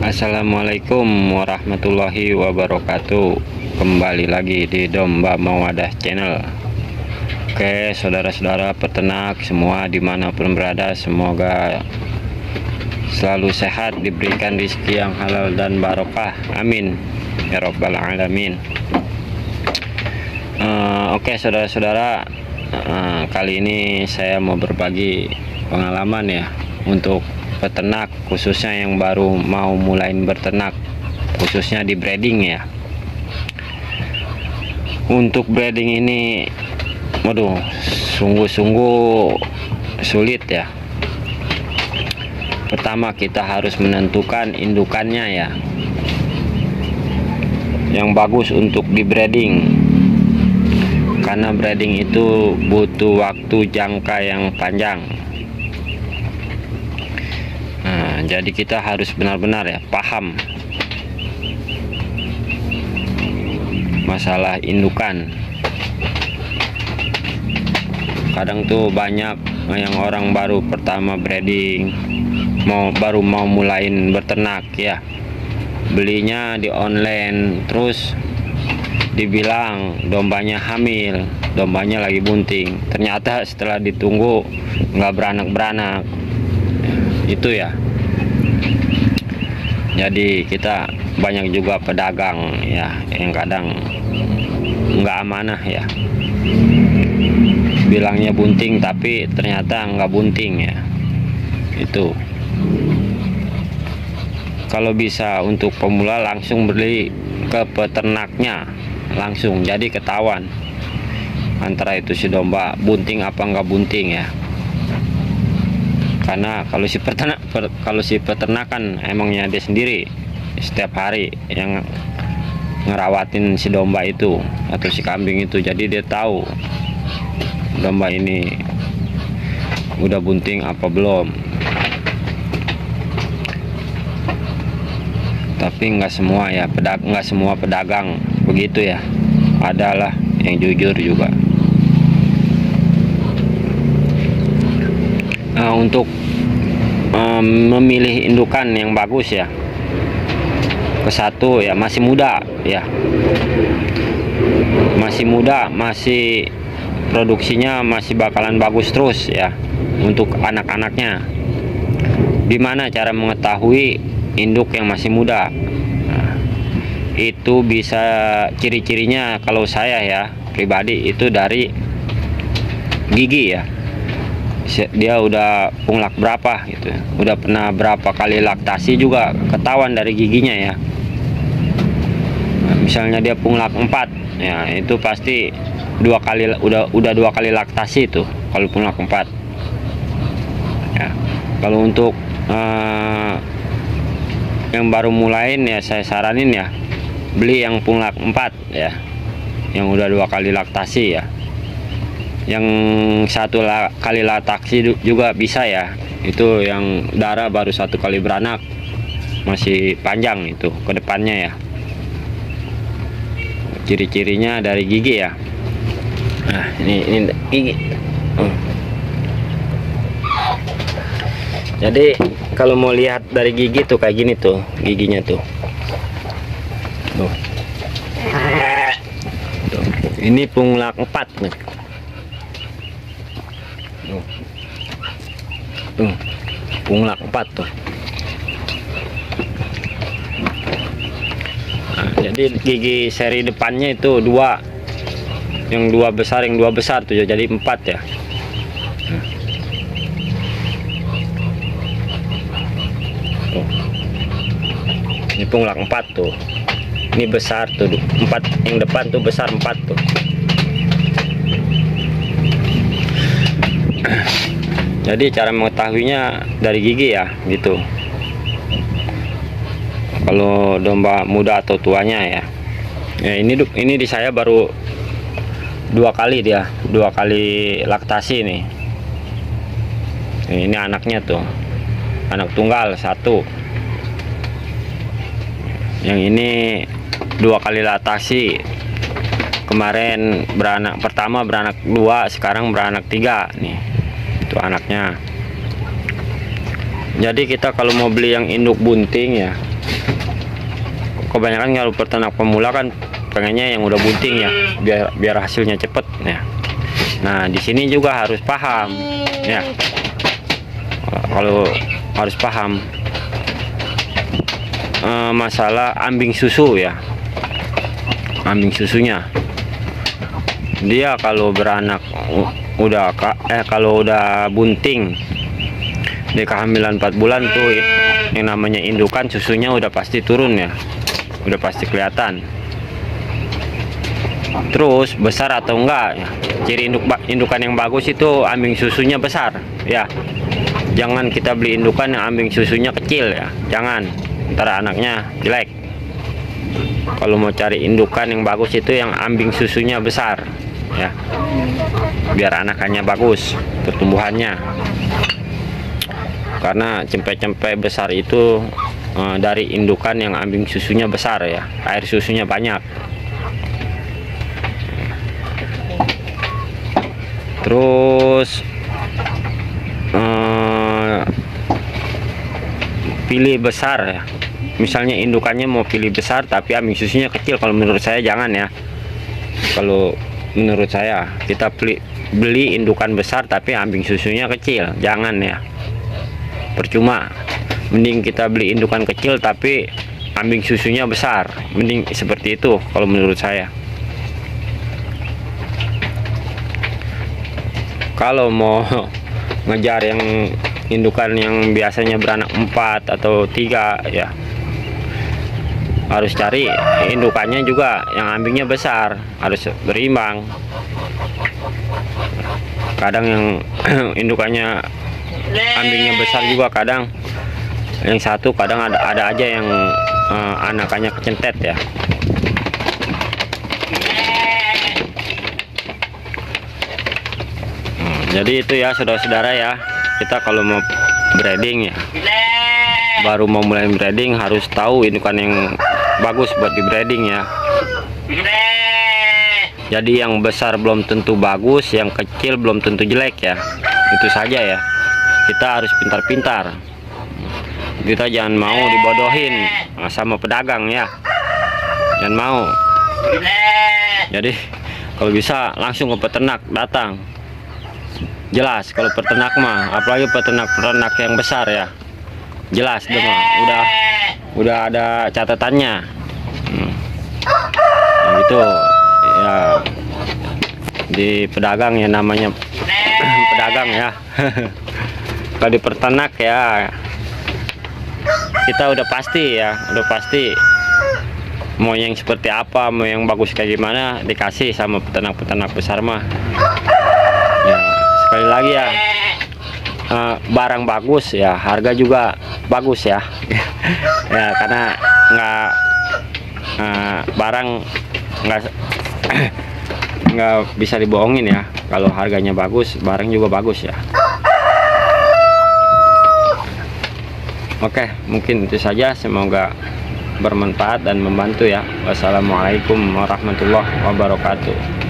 Assalamualaikum warahmatullahi wabarakatuh. Kembali lagi di Domba Mawadah Channel. Oke, saudara-saudara peternak semua dimanapun berada, semoga selalu sehat, diberikan rezeki yang halal dan barokah, amin ya robbal alamin. Oke saudara-saudara, kali ini saya mau berbagi pengalaman ya untuk peternak, khususnya yang baru mau mulai berternak, khususnya di breeding ya. Untuk breeding ini, waduh, sungguh-sungguh sulit ya. Pertama kita harus menentukan indukannya ya, yang bagus untuk di breeding, karena breeding itu butuh waktu jangka yang panjang. Jadi kita harus benar-benar ya paham masalah indukan. Kadang tuh banyak yang orang baru pertama breeding, baru mau mulain berternak ya, belinya di online, terus dibilang dombanya hamil, dombanya lagi bunting, ternyata setelah ditunggu nggak beranak-beranak. Itu ya. Jadi kita banyak juga pedagang ya yang kadang nggak amanah ya, bilangnya bunting tapi ternyata nggak bunting ya. Itu kalau bisa untuk pemula langsung beli ke peternaknya langsung, jadi ketahuan antara itu si domba bunting apa nggak bunting ya. Karena kalau si peternak kan emangnya dia sendiri setiap hari yang ngerawatin si domba itu atau si kambing itu, jadi dia tahu domba ini udah bunting apa belum. Tapi nggak semua ya, nggak semua pedagang begitu ya, adalah yang jujur juga. Untuk memilih indukan yang bagus ya, ke satu ya, masih muda ya, masih produksinya masih bakalan bagus terus ya. Untuk anak-anaknya, gimana cara mengetahui induk yang masih muda? Itu bisa ciri-cirinya, kalau saya ya pribadi itu dari gigi ya. Dia udah punglak berapa gitu, udah pernah berapa kali laktasi juga ketahuan dari giginya ya. Misalnya dia punglak 4 ya, itu pasti udah 2 kali laktasi itu kalau punglak 4 ya. Kalau untuk yang baru mulain ya, saya saranin ya beli yang punglak 4 ya, yang udah 2 kali laktasi ya. Yang 1 kali laktasi juga bisa ya, itu yang darah baru 1 kali beranak, masih panjang itu ke depannya ya. Ciri-cirinya dari gigi ya. Nah ini gigi. Jadi kalau mau lihat dari gigi tuh kayak gini tuh giginya tuh. Tuh. Ini punglak 4 nih. Tuh, punglak 4 tuh. Nah, jadi gigi seri depannya itu 2, yang 2 besar tuh jadi 4 ya. Tuh. Ini punglak 4 tuh. Ini besar tuh 4, yang depan tuh besar 4 tuh. Jadi cara mengetahuinya dari gigi ya gitu. Kalau domba muda atau tuanya ya. Ya ini di saya baru 2 kali dia, 2 kali laktasi nih. Ini anaknya tuh, anak tunggal 1. Yang ini 2 kali laktasi. Kemarin beranak pertama, beranak 2, sekarang beranak 3 nih. Itu anaknya. Jadi kita kalau mau beli yang induk bunting ya, Kebanyakan kalau peternak pemula kan pengennya yang udah bunting ya, biar hasilnya cepet ya. Nah di sini juga harus paham ya, kalau harus paham masalah ambing susu ya. Ambing susunya, dia kalau beranak kalau udah bunting di kehamilan 4 bulan tuh, yang namanya indukan susunya udah pasti turun ya, udah pasti kelihatan. Terus besar atau enggak ya, ciri indukan yang bagus itu ambing susunya besar ya. Jangan kita beli indukan yang ambing susunya kecil ya, jangan, ntar anaknya jelek. Kalau mau cari indukan yang bagus itu yang ambing susunya besar ya, biar anakannya bagus pertumbuhannya. Karena cempe-cempe besar itu dari indukan yang ambing susunya besar ya, air susunya banyak. Terus pilih besar ya. Misalnya indukannya mau pilih besar tapi ambing susunya kecil, kalau menurut saya jangan ya. Kalau menurut saya kita beli indukan besar tapi ambing susunya kecil, jangan ya, percuma. Mending kita beli indukan kecil tapi ambing susunya besar, mending seperti itu kalau menurut saya. Kalau mau ngejar yang indukan yang biasanya beranak 4 atau 3 ya, harus cari indukannya juga yang ambingnya besar, harus berimbang. Kadang yang indukannya ambingnya besar juga, kadang yang satu, kadang ada aja yang anakannya kecentet ya. Jadi itu ya saudara-saudara ya, kita kalau mau breeding ya, baru mau mulai breeding harus tahu indukan yang bagus buat di breeding ya. Jadi yang besar belum tentu bagus, yang kecil belum tentu jelek ya. Itu saja ya, kita harus pintar-pintar, kita jangan mau dibodohin sama pedagang ya, jangan mau. Jadi kalau bisa langsung ke peternak, datang jelas. Kalau peternak mah, apalagi peternak yang besar ya, jelas deh mah, udah ada catatannya. Nah, gitu ya, di pedagang ya, namanya pedagang ya. Kalau di peternak ya kita udah pasti ya, udah pasti mau yang seperti apa, mau yang bagus kayak gimana, dikasih sama peternak besar mah ya. Sekali lagi ya, barang bagus ya, harga juga bagus ya. Ya karena barang nggak bisa dibohongin ya, kalau harganya bagus barang juga bagus ya. Oke, mungkin itu saja, semoga bermanfaat dan membantu ya. Wassalamualaikum warahmatullahi wabarakatuh.